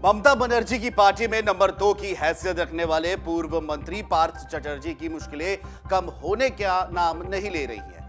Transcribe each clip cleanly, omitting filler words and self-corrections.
ममता बनर्जी की पार्टी में नंबर 2 की हैसियत रखने वाले पूर्व मंत्री पार्थ चटर्जी की मुश्किलें कम होने का नाम नहीं ले रही हैं।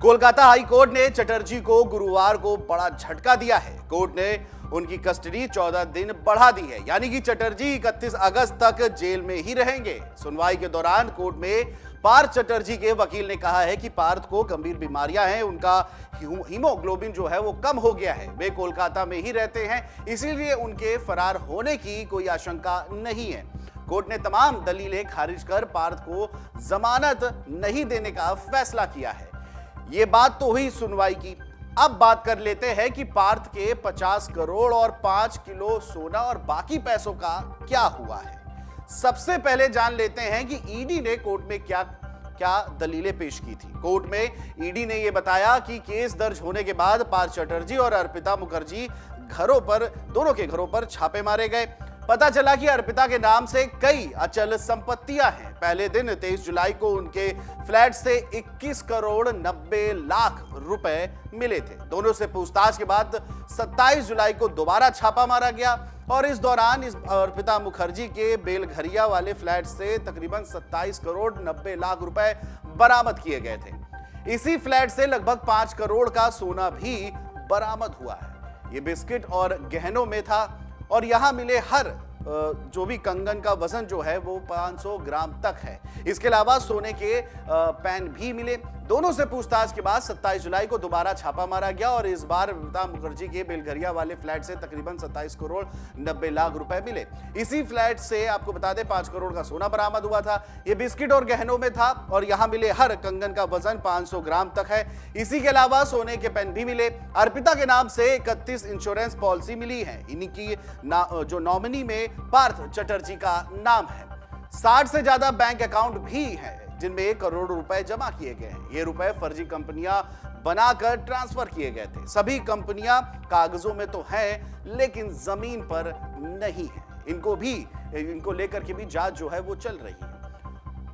कोलकाता हाई कोर्ट ने चटर्जी को गुरुवार को बड़ा झटका दिया है। कोर्ट ने उनकी कस्टडी 14 दिन बढ़ा दी है, यानी कि चटर्जी 31 अगस्त तक जेल में ही रहेंगे। सुनवाई के दौरान कोर्ट में पार्थ चटर्जी के वकील ने कहा है कि पार्थ को गंभीर बीमारियां हैं, उनका हीमोग्लोबिन जो है वो कम हो गया है, वे कोलकाता में ही रहते हैं, इसीलिए उनके फरार होने की कोई आशंका नहीं है। कोर्ट ने तमाम दलीलें खारिज कर पार्थ को जमानत नहीं देने का फैसला किया है। ये बात तो हुई सुनवाई की। अब बात कर लेते हैं कि पार्थ के 50 करोड़ और 5 किलो सोना और बाकी पैसों का क्या हुआ है। सबसे पहले जान लेते हैं कि ईडी ने कोर्ट में क्या क्या दलीलें पेश की थी। कोर्ट में ईडी ने यह बताया कि केस दर्ज होने के बाद पार्थ चटर्जी और अर्पिता मुखर्जी दोनों के घरों पर छापे मारे गए। पता चला कि अर्पिता के नाम से कई अचल संपत्तियां हैं। पहले दिन 23 जुलाई को उनके फ्लैट से 21 करोड़ 90 लाख रुपए मिले थे। दोनों से पूछताछ के बाद 27 जुलाई को दोबारा छापा मारा गया और इस दौरान अर्पिता मुखर्जी के बेलघरिया वाले फ्लैट से तकरीबन 27 करोड़ 90 लाख रुपए बरामद किए गए थे। इसी फ्लैट से लगभग 5 करोड़ का सोना भी बरामद हुआ है। ये बिस्किट और गहनों में था और यहां मिले हर जो भी कंगन का वजन जो है वो 500 ग्राम तक है। इसके अलावा सोने के पैन भी मिले। दोनों से पूछताछ के बाद 27 जुलाई को दोबारा छापा मारा गया और इस बार अर्पिता मुखर्जी के बेलघरिया वाले फ्लैट से तकरीबन 27 करोड़ 90 लाख रुपए मिले। इसी फ्लैट से आपको बता दें 5 करोड़ का सोना बरामद हुआ था। ये बिस्किट और गहनों में था और यहां मिले हर कंगन का वजन 500 ग्राम तक है। इसी के अलावा सोने के पेन भी मिले। अर्पिता के नाम से 31 इंश्योरेंस पॉलिसी मिली है। इन्हीं की जो नॉमिनी में पार्थ चटर्जी का नाम है। 60 से ज्यादा बैंक अकाउंट भी है जिनमें 1 करोड़ रुपए जमा किए गए हैं। ये रुपए फर्जी कंपनियां बनाकर ट्रांसफर किए गए थे। सभी कंपनियां कागजों में तो हैं लेकिन जमीन पर नहीं है। इनको लेकर के भी जांच जो है वो चल रही है।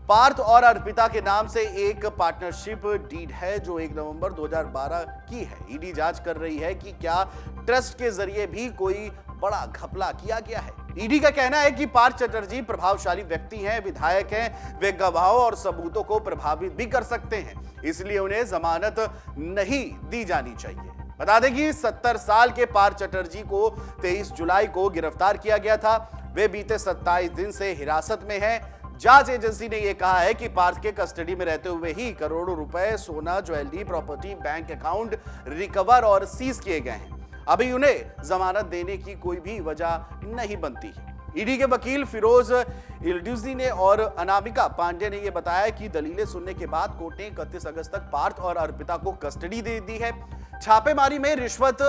पार्थ और अर्पिता के नाम से एक पार्टनरशिप डीड है जो 1 नवंबर 2012 की है। ईडी जांच कर रही है कि क्या ट्रस्ट के जरिए भी कोई बड़ा घपला किया गया है। ईडी का कहना है कि पार्थ चटर्जी प्रभावशाली व्यक्ति हैं, विधायक हैं, वे गवाहों और सबूतों को प्रभावित भी कर सकते हैं, इसलिए उन्हें जमानत नहीं दी जानी चाहिए। बता दें कि 70 साल के पार्थ चटर्जी को 23 जुलाई को गिरफ्तार किया गया था। वे बीते 27 दिन से हिरासत में हैं। जांच एजेंसी ने यह कहा है कि पार्थ के कस्टडी में रहते हुए ही करोड़ों रुपए सोना, jewellery, property, bank account recover और सीज किए गए हैं। अभी उन्हें जमानत देने की कोई भी वजह नहीं बनती है। ईडी के वकील फिरोज इल्डूजी ने और अनामिका पांडे ने यह बताया कि दलीलें सुनने के बाद कोर्ट ने 31 अगस्त तक पार्थ और अर्पिता को कस्टडी दे दी है। छापेमारी में रिश्वत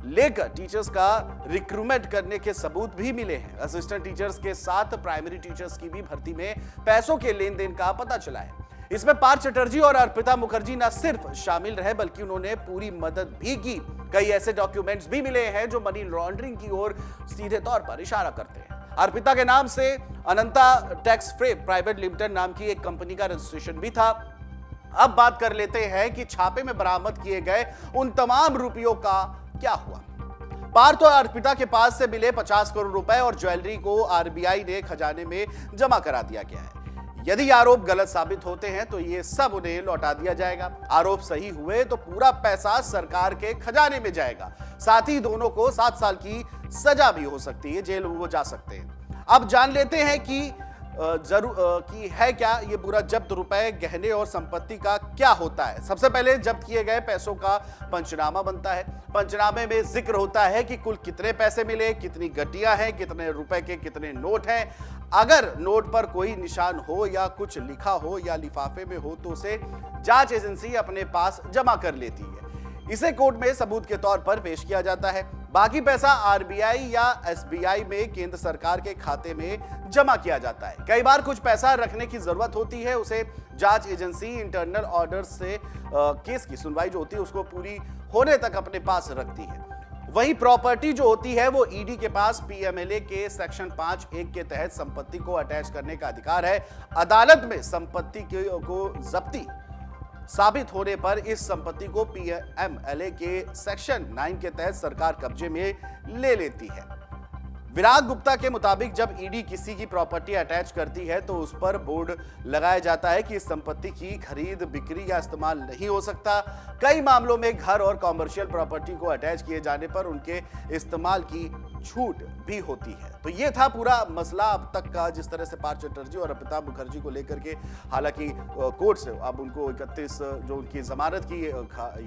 लेकर टीचर्स का रिक्रूटमेंट करने के सबूत भी मिले हैं। असिस्टेंट टीचर्स के साथ प्राइमरी टीचर्स की भी भर्ती में पैसों के लेन देन का पता चला है। इसमें पार्थ चटर्जी और अर्पिता मुखर्जी न सिर्फ शामिल रहे बल्कि उन्होंने पूरी मदद भी की। कई ऐसे डॉक्यूमेंट्स भी मिले हैं जो मनी लॉन्ड्रिंग की ओर सीधे तौर पर इशारा करते हैं। अर्पिता के नाम से अनंता टैक्स फ्री प्राइवेट लिमिटेड नाम की एक कंपनी का रजिस्ट्रेशन भी था। अब बात कर लेते हैं कि छापे में बरामद किए गए उन तमाम रुपयों का क्या हुआ। पार्थ और अर्पिता के पास से मिले 50 करोड़ रुपए और ज्वेलरी को आरबीआई ने खजाने में जमा करा दिया गया है। यदि आरोप गलत साबित होते हैं तो ये सब उन्हें लौटा दिया जाएगा। आरोप सही हुए तो पूरा पैसा सरकार के खजाने में जाएगा। साथ ही दोनों को 7 साल की सजा भी हो सकती है, जेल वो जा सकते हैं। अब जान लेते हैं कि है क्या ये पूरा जब्त रुपए, गहने और संपत्ति का क्या होता है। सबसे पहले जब्त किए गए पैसों का पंचनामा बनता है। पंचनामे में जिक्र होता है कि कुल कितने पैसे मिले, कितनी गड्डियां हैं, कितने रुपए के कितने नोट हैं। अगर नोट पर कोई निशान हो या कुछ लिखा हो या लिफाफे में हो तो उसे जांच एजेंसी अपने पास जमा कर लेती है। इसे कोर्ट में सबूत के तौर पर पेश किया जाता है। बाकी पैसा आरबीआई या एसबीआई में केंद्र सरकार के खाते में जमा किया जाता है। कई बार कुछ पैसा रखने की जरूरत होती है, उसे जांच एजेंसी इंटरनल ऑर्डर से केस की सुनवाई जो होती है उसको पूरी होने तक अपने पास रखती है। वहीं प्रॉपर्टी जो होती है वो ईडी के पास पीएमएलए के सेक्शन 5(1) के तहत संपत्ति को अटैच करने का अधिकार है। अदालत में संपत्ति को जब्ती साबित होने पर इस संपत्ति को पीएमएलए के सेक्शन 9 के तहत सरकार कब्जे में ले लेती है। विराग गुप्ता के मुताबिक जब ईडी किसी की प्रॉपर्टी अटैच करती है तो उस पर बोर्ड लगाया जाता है कि इस संपत्ति की खरीद, बिक्री या इस्तेमाल नहीं हो सकता। कई मामलों में घर और कॉमर्शियल प्रॉपर्टी को अटैच किए जाने पर उनके इस्तेमाल की छूट भी होती है। तो ये था पूरा मसला अब तक का, जिस तरह से पार्थ चटर्जी और अमिताभ मुखर्जी को लेकर के, हालांकि कोर्ट से अब उनको 31 जो उनकी जमानत की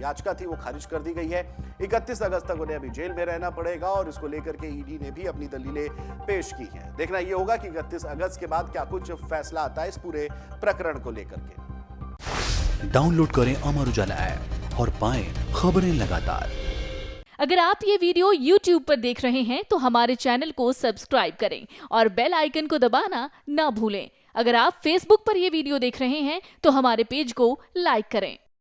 याचिका थी वो खारिज कर दी गई है। 31 अगस्त तक उन्हें अभी जेल में रहना पड़ेगा और इसको लेकर के ईडी ने भी अपनी दलीलें पेश की हैं। देखना यह होगा कि 31 अगस्त के बाद क्या कुछ फैसला आता है इस पूरे प्रकरण को लेकर के। डाउनलोड करें अमर उजाला ऐप और पाएं खबरें लगातार। अगर आप ये वीडियो YouTube पर देख रहे हैं तो हमारे चैनल को सब्सक्राइब करें और बेल आइकन को दबाना ना भूलें। अगर आप Facebook पर ये वीडियो देख रहे हैं तो हमारे पेज को लाइक करें।